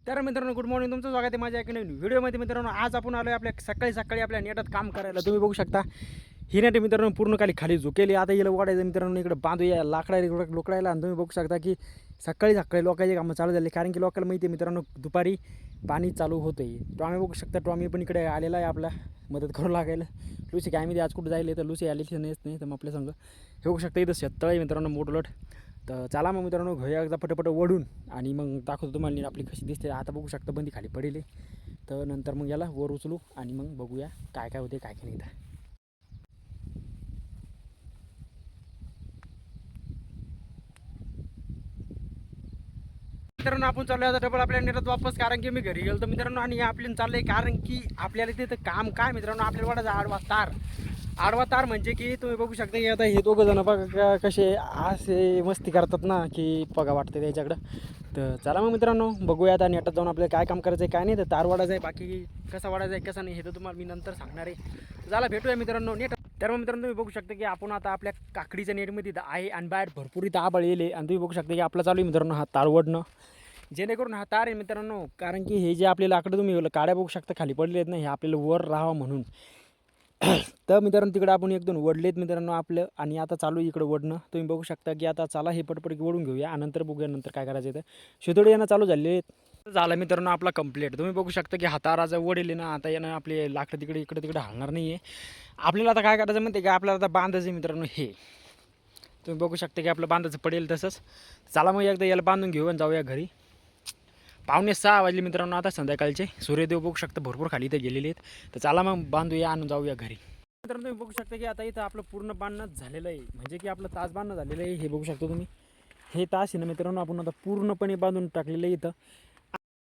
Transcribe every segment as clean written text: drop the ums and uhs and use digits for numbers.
तर मित्रांनो good morning, तुमचं स्वागत आहे माझ्या एका नवीन व्हिडिओमध्ये. मित्रांनो आज आपण आलो आपल्या सकाळी सकाळी आपल्या नेटात काम करायला. तुम्ही बघू शकता ही नेट मित्रांनो पूर्ण खाली झुकेली. आता हिला वाढायचं मित्रांनो, इकडे बांधूया लाकडाला लोकडायला. आणि तुम्ही बघू शकता की सकाळी सकाळी लोकांचे कामं चालू झाले, कारण की लोकांना माहिती आहे मित्रांनो दुपारी पाणी चालू होतं आहे. टॉमी बघू शकता, टॉमी पण इकडे आलेला आहे आपला मदत करू लागायला. लुसी काय माहिती आज कुठं जायला, तर लुसी आली नाही तर मग आपल्या संग हे बघू शकता इथं शेततळ आहे मित्रांनो मोठलोट. तर चला मग मित्रांनो घेऊया एकदा पटपट ओढून आणि मग दाखवतो तुम्हाला आपली कशी दिसते. आता बघू शकता बंदी खाली पडेल, तर नंतर मग याला वर उचलू आणि मग बघूया काय काय होते काय काय नाही. मित्रांनो आपण चाललो आता डबल आपल्या नेटात वापस, कारण की मी घरी गेलो तर मित्रांनो आणि आपल्याला चाललंय, कारण की आपल्याला तिथं काम काय मित्रांनो, आपल्याला वाटायचं आडवा तार म्हणजे की तुम्ही बघू शकता की आता हे दोघं जण बघा कसे असे मस्ती करतात ना, की बघा वाटते त्याच्याकडं. तर चला मग मित्रांनो बघूया आता नेटात जाऊन आपल्याला काय काम करायचं आहे काय नाही. तर तार वाढायचं आहे, बाकी कसा वाढायचा आहे कसा नाही हे तर तुम्हाला मी नंतर सांगणार आहे. चला भेटूया मित्रांनो नेट. तर मग मित्रांनो तुम्ही बघू शकता की आपण आता आपल्या काकडीच्या नेटमध्ये आहे आणि बाहेर भरपूर इथं आबाळ येले. आणि तुम्ही बघू शकता की आपला चालू आहे मित्रांनो हा तार ओढणं, जेणेकरून हा तार आहे मित्रांनो, कारण की हे जे आपले लाकडं तुम्ही काड्या बघू शकता खाली पडले आहेत ना, हे आपल्याला वर राहावं म्हणून. तर मित्रांनो तिकडे आपण एक दोन वडलेत मित्रांनो आपलं, आणि आता चालू इकडं वडणं. तुम्ही बघू शकता की आता चला हे पटपट ओढून घेऊया आणि नंतर बघूया नंतर काय करायचं. तर शितोडी येणं चालू झाले झालं मित्रांनो आपला कंप्लीट. तुम्ही बघू शकता की हाताराचा वडेल ना, आता येणं आपले लाकडं तिकडे इकडे तिकडे हलणार नाही आहे. आपल्याला आता काय करायचं म्हणते की आपल्याला आता बांधायचं मित्रांनो हे. तुम्ही बघू शकता की आपलं बांधायचं पडेल तसंच. चला मग एकदा याला बांधून घेऊ आणि जाऊया घरी. 5:45 वाजले मित्रांनो आता संध्याकाळचे. सूर्यदेव बघू शकता भरपूर खाली इथे गेलेले आहेत. तर चला मग बांधूया आणि जाऊया घरी. मित्रांनो तुम्ही बघू शकता की आता इथं आपलं पूर्ण बांधणं झालेलं आहे, म्हणजे की आपलं तास बांधणं झालेलं आहे. हे बघू शकता तुम्ही, हे तास आहे ना मित्रांनो, आपण आता पूर्णपणे बांधून टाकलेलं आहे इथं.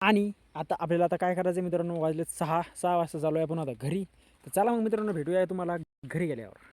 आणि आता आपल्याला आता काय करायचं मित्रांनो, वाजले 6 वाजता चालू आहे आपण आता घरी. तर चला मग मित्रांनो भेटूया तुम्हाला घरी गेल्यावर.